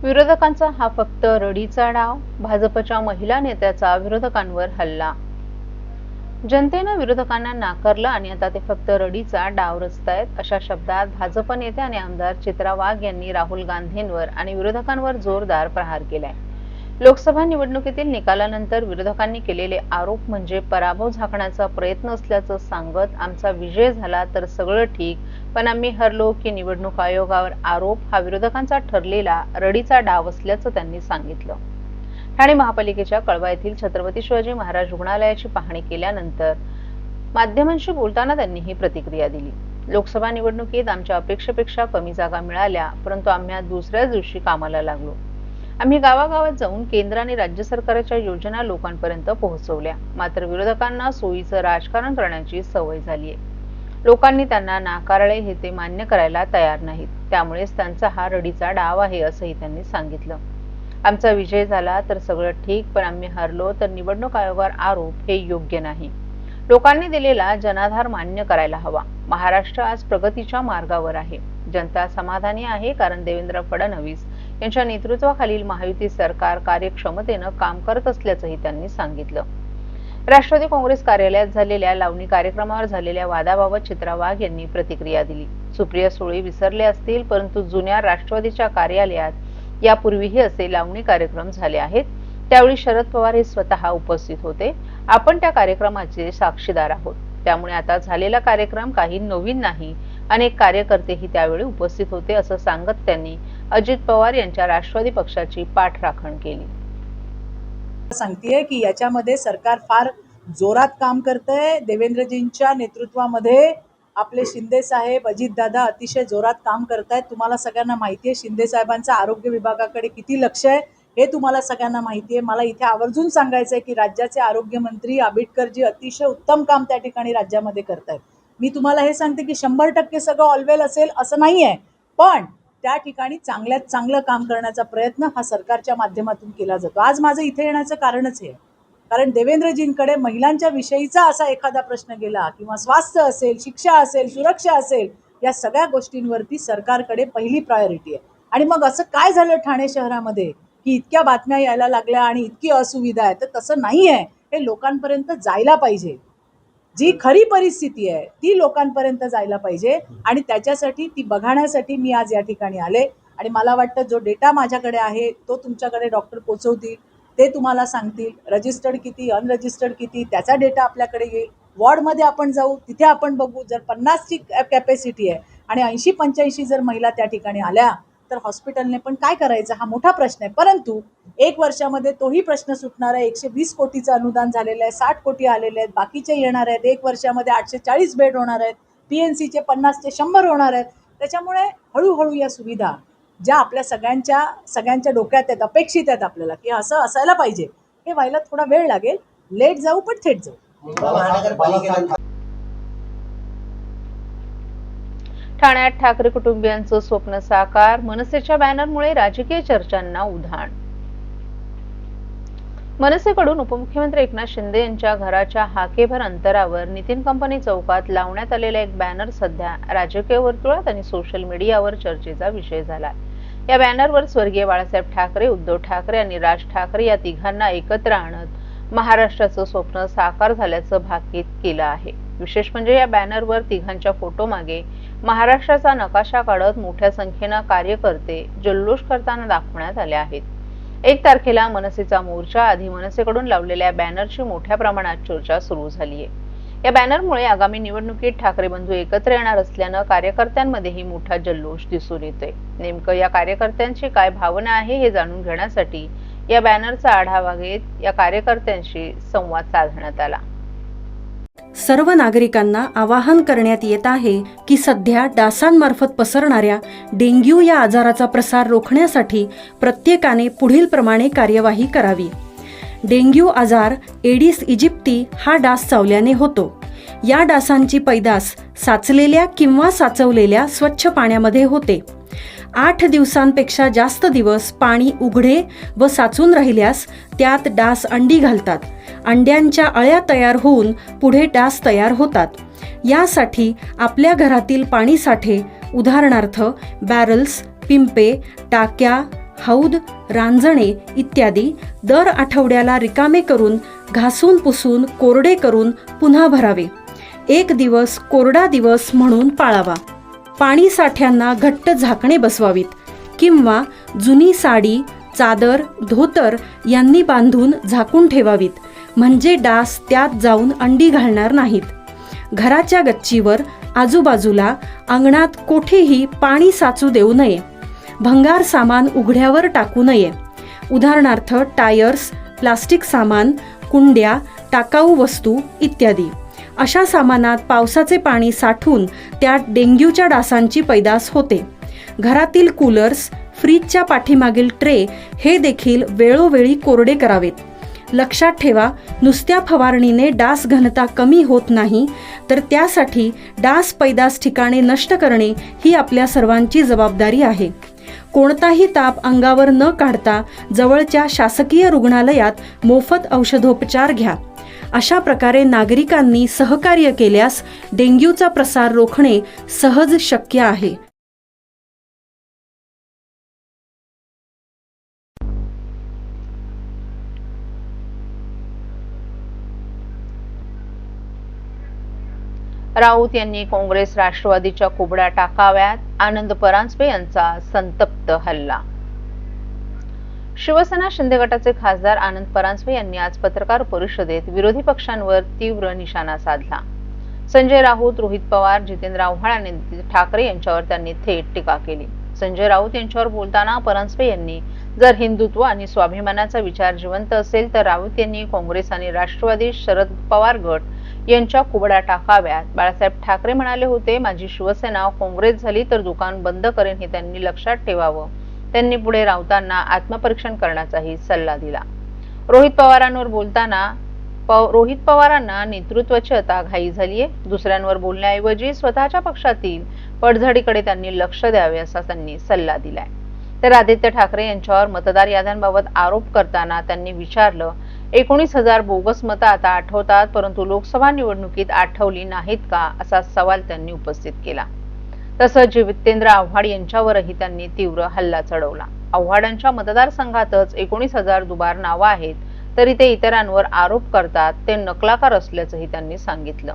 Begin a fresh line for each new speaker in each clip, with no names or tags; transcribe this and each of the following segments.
विरोधकांचा हा फक्त रडीचा डाव, भाजपच्या महिला नेत्याचा विरोधकांवर हल्ला. जनतेनं विरोधकांना नाकारलं आणि आता ते फक्त रडीचा डाव रचतायत, अशा शब्दात भाजप नेते आणि आमदार चित्रा वाघ यांनी राहुल गांधींवर आणि विरोधकांवर जोरदार प्रहार केलाय. लोकसभा निवडणुकीतील निकालानंतर विरोधकांनी केलेले आरोप म्हणजे पराभव झाकण्याचा प्रयत्न असल्याचं सांगत, आमचा विजय झाला तर सगळं ठीक, पण आम्ही हरलो की निवडणूक आयोगावर आरोप हा विरोधकांचा ठरलेला रडीचा डाव असल्याचं त्यांनी सांगितलं. ठाणे महापालिकेच्या कळवा येथील छत्रपती शिवाजी महाराज रुग्णालयाची पाहणी केल्यानंतर माध्यमांशी बोलताना त्यांनी ही प्रतिक्रिया दिली. लोकसभा निवडणुकीत आमच्या अपेक्षेपेक्षा कमी जागा मिळाल्या, परंतु आम्ही दुसऱ्याच दिवशी कामाला लागलो. आम्ही गावागावात जाऊन केंद्र आणि राज्य सरकारच्या योजना लोकांपर्यंत पोहोचवल्या. मात्र विरोधकांना सोयीचं राजकारण करण्याची सवय झालीय. लोकांनी त्यांना नाकारले हे ते मान्य करायला तयार नाहीत. त्यामुळेच त्यांचा हा रडीचा डाव आहे, असंही त्यांनी सांगितलं. आमचा विजय झाला तर सगळं ठीक, पण आम्ही हरलो तर निवडणूक आयोगावर आरोप हे योग्य नाही. लोकांनी दिलेला जनाधार मान्य करायला हवा. महाराष्ट्र आज प्रगतीच्या मार्गावर आहे. जनता समाधानी आहे, कारण देवेंद्र फडणवीस यांच्या नेतृत्वाखालील महायुती सरकार कार्यक्षमतेनं काम करत असल्याचंही त्यांनी सांगितलं. राष्ट्रवादी काँग्रेस कार्यालयात झालेल्या लावणी कार्यक्रमावर झालेल्या वादाबाबत चित्रा वाघ यांनी प्रतिक्रिया दिली. सुप्रिया सुळे विसरले असतील, परंतु जुन्या राष्ट्रवादीच्या कार्यालयात यापूर्वीही असे लावणी कार्यक्रम झाले आहेत. त्यावेळी शरद पवार हे स्वतः उपस्थित होते. आपण त्या कार्यक्रमाचे साक्षीदार आहोत. त्यामुळे आता झालेला कार्यक्रम काही नवीन नाही. अनेक कार्यकर्तेही त्यावेळी उपस्थित होते, असं सांगत त्यांनी अजित पवार यांच्या राष्ट्रवादी पक्षाची पाठराखण केली.
सांगतेय की याच्यामध्ये सरकार फार जोरात काम करतंय. देवेंद्रजींच्या नेतृत्वामध्ये आपले शिंदे साहेब, अजित दादा अतिशय जोरात काम करतायत. तुम्हाला सगळ्यांना माहिती आहे शिंदे साहेबांचं आरोग्य विभागाकडे किती लक्ष आहे हे तुम्हाला सगळ्यांना माहिती आहे. मला इथे आवर्जून सांगायचं आहे की राज्याचे आरोग्यमंत्री आंबेडकरजी अतिशय उत्तम काम त्या ठिकाणी राज्यामध्ये करतायत. मी तुम्हाला हे सांगते की 100% सगळं ऑलवेल असेल असं नाही आहे, पण त्या ठिकाणी चांगल्यात चांगलं काम करण्याचा प्रयत्न हा सरकारच्या माध्यमातून केला जातो. आज माझं इथे येण्याचं कारणच हे, कारण देवेंद्रजींकडे महिलांच्या विषयीचा असा एखादा प्रश्न गेला किंवा स्वास्थ्य असेल, शिक्षा असेल, सुरक्षा असेल, या सगळ्या गोष्टींवरती सरकारकडे पहिली प्रायोरिटी आहे. आणि मग असं काय झालं ठाणे शहरामध्ये की इतक्या बातम्या यायला लागल्या आणि इतकी असुविधा आहे, तर तसं नाही आहे. हे लोकांपर्यंत जायला पाहिजे. जी खरी परिस्थिती आहे ती लोकांपर्यंत जायला पाहिजे आणि त्याच्यासाठी ती बघण्यासाठी मी आज या ठिकाणी आले. आणि मला वाटतं जो डेटा माझ्याकडे आहे तो तुमच्याकडे डॉक्टर पोचवतील, ते तुम्हाला सांगतील रजिस्टर्ड किती, अनरजिस्टर्ड किती, त्याचा डेटा आपल्याकडे येईल. वॉर्डमध्ये आपण जाऊ, तिथे आपण बघू. जर 50ची कॅपॅसिटी आहे आणि 80-85 जर महिला त्या ठिकाणी आल्या तर हॉस्पिटलने पण काय करायचं हा मोठा प्रश्न आहे. परंतु 1 वर्षामध्ये तोही प्रश्न सुटणार आहे. 120 कोटीचं अनुदान झालेलं आहे, 60 कोटी आलेले आहेत, बाकीचे येणार आहेत. 1 वर्षामध्ये 840 बेड होणार आहेत, PNCचे 50 ते 100 होणार आहेत. त्याच्यामुळे हळूहळू या सुविधा ज्या आपल्या सगळ्यांच्या डोक्यात आहेत, अपेक्षित आहेत आपल्याला की असं असायला पाहिजे, हे व्हायला थोडा वेळ लागेल. लेट जाऊ पण थेट जाऊ.
ठाण्यात ठाकरे कुटुंबियांचं स्वप्न साकार, मनसेच्या बॅनरमुळे राजकीय चर्चांना उधाण. मनसेकडून उपमुख्यमंत्री एकनाथ शिंदे यांच्या घराच्या हाकेभर अंतरावर नितीन कंपनी चौकात लावण्यात आलेला एक बॅनर सध्या राजकीय वर्तुळात आणि सोशल मीडियावर चर्चेचा विषय झाला. या बॅनरवर स्वर्गीय बाळासाहेब ठाकरे, उद्धव ठाकरे आणि राज ठाकरे या तिघांना एकत्र आणत महाराष्ट्राचं स्वप्न साकार झाल्याचं भाकीत केलं आहे. विशेष म्हणजे या बॅनरवर तिघांच्या फोटो मागे महाराष्ट्राचा नकाशा काढत मोठ्या संख्येनं कार्यकर्ते जल्लोष करताना दाखवण्यात आले आहेत. 1 तारखेला मनसेचा मोर्चा आधी मनसेकडून लावलेल्या बॅनरची मोठ्या प्रमाणात चर्चा सुरू झाली आहे. या बॅनरमुळे आगामी निवडणुकीत ठाकरे बंधू एकत्र येणार असल्यानं कार्यकर्त्यांमध्येही मोठा जल्लोष दिसून येतोय. नेमकं या कार्यकर्त्यांची काय भावना आहे हे जाणून घेण्यासाठी या बॅनरचा आढावा घेत या कार्यकर्त्यांशी संवाद साधण्यात आला.
सर्व नागरिकांना आवाहन करण्यात येत आहे की सध्या डासांमार्फत पसरणाऱ्या डेंग्यू या आजाराचा प्रसार रोखण्यासाठी प्रत्येकाने पुढील प्रमाणे कार्यवाही करावी. डेंग्यू आजार एडिस इजिप्ती हा डास चावल्याने होतो. या डासांची पैदास साचलेल्या किंवा साचवलेल्या स्वच्छ पाण्यामध्ये होते. 8 दिवसांपेक्षा जास्त दिवस पाणी उघडे व साचून राहिल्यास त्यात डास अंडी घालतात. अंड्यांच्या अळ्या तयार होऊन पुढे डास तयार होतात. यासाठी आपल्या घरातील पाणी साठे, उदाहरणार्थ बॅरल्स, पिंपे, टाक्या, हौद, रांजणे इत्यादी दर आठवड्याला रिकामे करून घासून पुसून कोरडे करून पुन्हा भरावे. 1 दिवस कोरडा दिवस म्हणून पाळावा. पाणी साठ्यांना घट्ट झाकणे बसवावीत किंवा जुनी साडी, चादर, धोतर यांनी बांधून झाकून ठेवावीत, म्हणजे डास त्यात जाऊन अंडी घालणार नाहीत. घराच्या गच्चीवर, आजूबाजूला, अंगणात कोठेही पाणी साचू देऊ नये. भंगार सामान उघड्यावर टाकू नये. उदाहरणार्थ टायर्स, प्लास्टिक सामान, कुंड्या, टाकाऊ वस्तू इत्यादी. अशा सामानात पावसाचे पाणी साठून त्यात डेंग्यूच्या डासांची पैदास होते. घरातील कूलर्स, फ्रीजच्या पाठीमागील ट्रे हे देखील वेळोवेळी कोरडे करावेत. लक्षात ठेवा, नुसत्या फवारणीने डास घनता कमी होत नाही, तर त्यासाठी डास पैदास ठिकाणे नष्ट करणे ही आपल्या सर्वांची जबाबदारी आहे. कोणताही ताप अंगावर न काढता जवळच्या शासकीय रुग्णालयात मोफत औषधोपचार घ्या. अशा प्रकारे नागरिकांनी सहकार्य केल्यास डेंग्यूचा प्रसार रोखणे सहज शक्य आहे.
राऊत यांनी काँग्रेस राष्ट्रवादीच्या कुबड्या टाकाव्यात, आनंद परांजपे यांचा संतप्त हल्ला. शिवसेना शिंदे गटाचे खासदार आनंद परांजपे यांनी आज पत्रकार परिषदेत विरोधी पक्षांवर तीव्र निशाणा साधला. संजय राऊत, रोहित पवार, जितेंद्र आव्हाड आणि ठाकरे यांच्यावर त्यांनी थेट टीका केली. संजय राऊत यांच्यावर बोलताना परांजपे यांनी जर हिंदुत्व आणि स्वाभिमानाचा विचार जिवंत असेल तर राऊत यांनी काँग्रेस आणि राष्ट्रवादी शरद पवार गट यांच्या कुबड्या टाकाव्यात. बाळासाहेब ठाकरे म्हणाले होते, माझी शिवसेना काँग्रेस झाली तर दुकान बंद करेन हे त्यांनी लक्षात ठेवावं. त्यांनी पुढे राऊतांना आत्मपरीक्षण करण्याचाही सल्ला दिला. रोहित पवारांवर बोलताना रोहित पवारांना नेतृत्वाची आता घाई झालीये. दुसऱ्यांवर बोलण्याऐवजी स्वतःच्या पक्षातील पडझडीकडे त्यांनी लक्ष द्यावे असा त्यांनी सल्ला दिलाय. तर आदित्य ठाकरे यांच्यावर मतदार याद्यांबाबत आरोप करताना त्यांनी विचारलं, 19,000 बोगस मतं आता आठवतात, परंतु लोकसभा निवडणुकीत आठवली नाहीत का, असा सवाल त्यांनी उपस्थित केला. तसंच जितेंद्र आव्हाड यांच्यावरही त्यांनी तीव्र हल्ला चढवला. आव्हाडांच्या मतदारसंघातच 19,000 दुबार नावं आहेत, तरी ते इतरांवर आरोप करतात, ते नकलाकार असल्याचंही त्यांनी सांगितलं.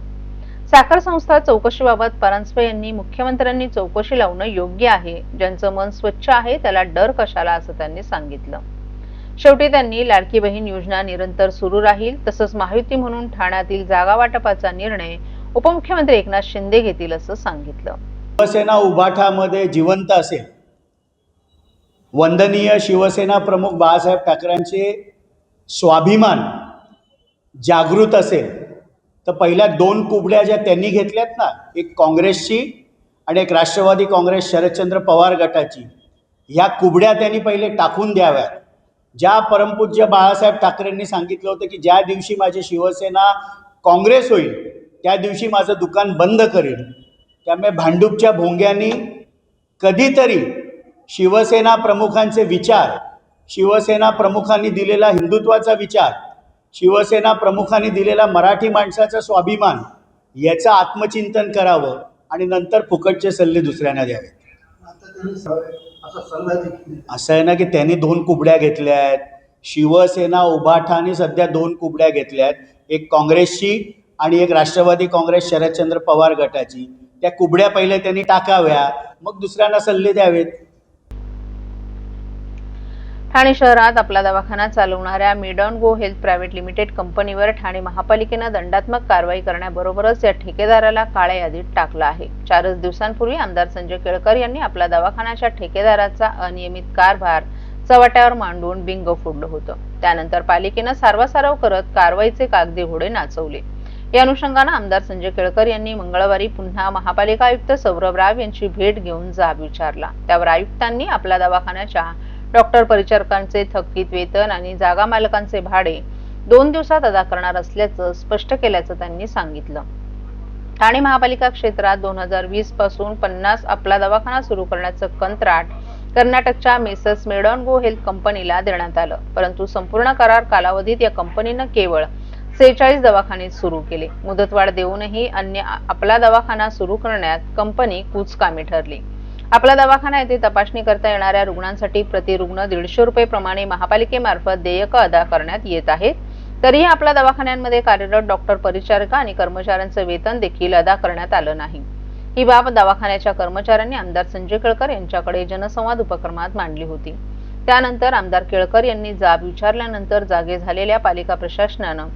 साखर संस्था चौकशीबाबत परांजपे यांनी मुख्यमंत्र्यांनी चौकशी लावणं योग्य आहे, ज्यांचं मन स्वच्छ आहे त्याला डर कशाला, असं त्यांनी सांगितलं. शेवटी त्यांनी लाडकी बहीण योजना निरंतर सुरू राहील, तसंच महायुती म्हणून ठाण्यातील जागा वाटपाचा निर्णय उपमुख्यमंत्री एकनाथ शिंदे घेतील असं सांगितलं.
शिवसेना उभाठामध्ये जिवंत असेल, वंदनीय शिवसेना प्रमुख बाळासाहेब ठाकरेंचे स्वाभिमान जागृत असेल तर पहिल्या 2 कुबड्या ज्या त्यांनी घेतल्यात ना, एक काँग्रेसची आणि एक राष्ट्रवादी काँग्रेस शरदचंद्र पवार गटाची, ह्या कुबड्या त्यांनी पहिले टाकून द्याव्यात. ज्या परमपूज्य बाळासाहेब ठाकरेंनी सांगितलं होतं की ज्या दिवशी माझी शिवसेना काँग्रेस होईल त्या दिवशी माझं दुकान बंद करेल, त्यामुळे भांडूपच्या भोंग्यांनी कधीतरी शिवसेना प्रमुखांचे विचार, शिवसेना प्रमुखांनी दिलेला हिंदुत्वाचा विचार, शिवसेना प्रमुखांनी दिलेला मराठी माणसाचा स्वाभिमान याचं आत्मचिंतन करावं आणि नंतर फुकटचे सल्ले दुसऱ्यांना द्यावे. असं आहे ना की त्यांनी 2 कुबड्या घेतल्या आहेत. शिवसेना उभाठाने सध्या 2 कुबड्या घेतल्या आहेत, एक काँग्रेसची आणि एक राष्ट्रवादी काँग्रेस शरदचंद्र पवार गटाची. त्या कुबड्या पहिले त्यांनी टाकाव्या, मग दुसऱ्यांना सल्ले द्यावेत.
ठाणे शहरात आपला दवाखाना चालवणाऱ्या मेडॉन गो हेल्थ प्रायव्हेट लिमिटेड कंपनीवर ठाणे महापालिकेनं दंडात्मक कारवाई करण्याबरोबरच या ठेकेदाराला काळ्या यादीत टाकलं आहे. 4 दिवसांपूर्वी आमदार संजय केळकर यांनी आपल्या दवाखान्याच्या ठेकेदाराचा अनियमित कारभार चव्हाट्यावर मांडून बिंग फोडलं होतं. त्यानंतर पालिकेनं सारवासारव करत कारवाईचे कागदी घोडे नाचवले. या अनुषंगानं आमदार संजय केळकर यांनी मंगळवारी पुन्हा महापालिका आयुक्त सौरभ राव यांची भेट घेऊन जाब विचारला. त्यावर आयुक्तांनी आपल्या दवाखान्याच्या डॉक्टर परिचारकांचे थकीत वेतन आणि जागा मालकांचे भाडे 2 दिवसात अदा करणार असल्याचं स्पष्ट केल्याचं त्यांनी सांगितलं. ठाणे महापालिका क्षेत्रात 2020 पासून 50 आपला दवाखाना सुरू करण्याचं कंत्राट कर्नाटकच्या मेसर्स मेडॉन गो हेल्थ कंपनीला देण्यात आलं, परंतु संपूर्ण करार कालावधीत या कंपनीनं केवळ 46 दवाखाने सुरू केले. मुदतवाढ देऊनही अन्य आपला दवाखाना सुरू करण्यात कंपनी कुचकामी ठरली. आपला दवाखाना येथे तपासणी करता येणाऱ्या रुग्णांसाठी प्रति रुग्ण 150 रुपये प्रमाणे महापालिकेमार्फत देयक अदा करण्यात येत आहे. तरीही आपल्या दवाखान्यांमध्ये कार्यरत डॉक्टर, परिचारिका आणि कर्मचाऱ्यांचं वेतन देखील अदा करण्यात आलं नाही. ही बाब दवाखान्याच्या कर्मचाऱ्यांनी आमदार संजय केळकर यांच्याकडे जनसंवाद उपक्रमात मांडली होती. त्यानंतर आमदार केळकर यांनी जाब विचारल्यानंतर जागे झालेल्या पालिका प्रशासनानं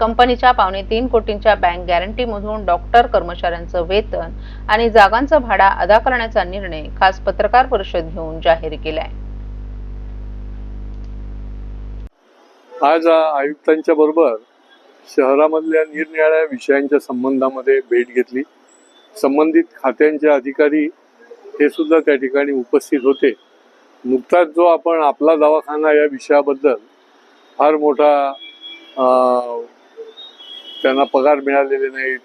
कंपनीच्या 3.25 कोटींच्या बँक गॅरंटीमधून डॉक्टर, कर्मचाऱ्यांचं वेतन आणि जागांचं भाडा अदा करण्याचा निर्णय खास पत्रकार परिषद घेऊन जाहीर केलाय.
आज आयुक्तांच्या बरोबर शहरामधल्या निरनिराळ्या विषयांच्या संबंधामध्ये भेट घेतली. संबंधित खात्यांचे अधिकारी हे सुद्धा त्या ठिकाणी उपस्थित होते. नुकताच जो आपण आपला दवाखाना या विषयाबद्दल फार मोठा त्यांना पगार मिळालेले नाहीत,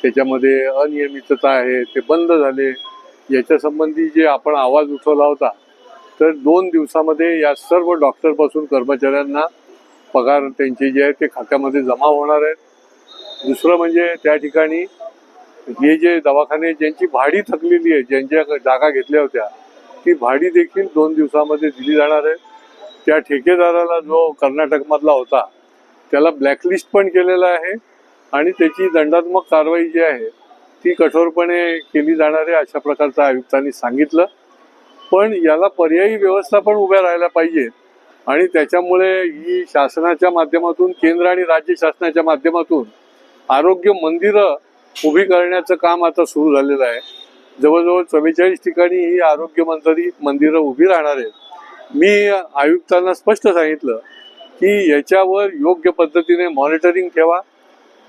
त्याच्यामध्ये अनियमितता आहे, ते बंद झाले, याच्या संबंधी जे आपण आवाज उठवला होता, तर 2 दिवसामध्ये या सर्व डॉक्टरपासून कर्मचाऱ्यांना पगार त्यांचे जे आहे ते खात्यामध्ये जमा होणार आहेत. दुसरं म्हणजे त्या ठिकाणी हे जे दवाखाने ज्यांची भाडी थकलेली आहे, ज्यांच्या जागा घेतल्या होत्या, ती भाडी देखील 2 दिवसामध्ये दिली जाणार आहे. त्या ठेकेदाराला जो कर्नाटकमधला होता त्याला ब्लॅकलिस्ट पण केलेलं आहे आणि त्याची दंडात्मक कारवाई जी आहे ती कठोरपणे केली जाणार आहे, अशा प्रकारचं आयुक्तांनी सांगितलं. पण याला पर्यायी व्यवस्था पण उभ्या राहायला पाहिजेत आणि त्याच्यामुळे ही शासनाच्या माध्यमातून, केंद्र आणि राज्य शासनाच्या माध्यमातून आरोग्य मंदिरं उभी करण्याचं काम आता सुरू झालेलं आहे. जवळजवळ 44 ठिकाणी ही आरोग्य मंदिरं उभी राहणार आहेत. मी आयुक्तांना स्पष्ट सांगितलं की याच्यावर योग्य पद्धतीने मॉनिटरिंग ठेवा.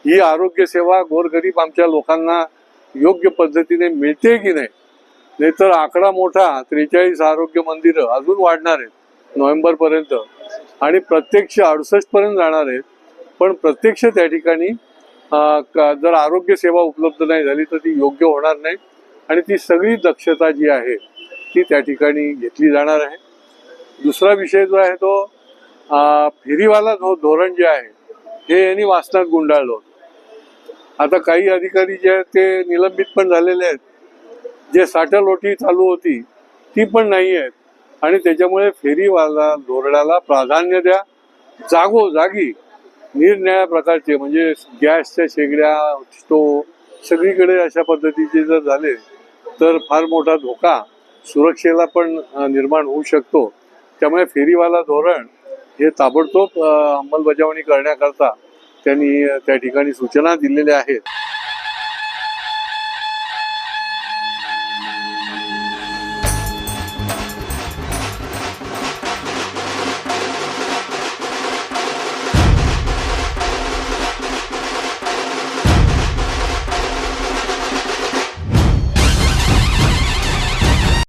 ही आरोग्य सेवा गोरगरीब आमच्या लोकांना योग्य पद्धतीने मिळते की नाही, नाहीतर आकडा मोठा 43 आरोग्य मंदिरं अजून वाढणार आहेत नोव्हेंबरपर्यंत आणि प्रत्यक्ष 68 पर्यंत जाणार आहेत. पण प्रत्यक्ष त्या ठिकाणी जर आरोग्य सेवा उपलब्ध नाही झाली तर ती योग्य होणार नाही आणि ती सगळी दक्षता जी आहे ती त्या ठिकाणी घेतली जाणार आहे. दुसरा विषय जो आहे तो फेरीवाला धोरण जे आहे हे यांनी वासनात गुंडाळलं होतं. आता काही अधिकारी जे आहेत ते निलंबित पण झालेले आहेत. जे साठलोटी चालू होती ती पण नाही आहेत आणि त्याच्यामुळे फेरीवाला धोरणाला प्राधान्य द्या. जागोजागी निरनिराळ्या प्रकारचे म्हणजे गॅसच्या शेगड्या, स्टोव सगळीकडे अशा पद्धतीचे जर झाले तर फार मोठा धोका सुरक्षेला पण निर्माण होऊ शकतो. त्यामुळे फेरीवाला धोरण हे ताबडतोब अंमलबजावणी करण्याकरता त्यांनी त्या ठिकाणी सूचना दिलेल्या आहेत.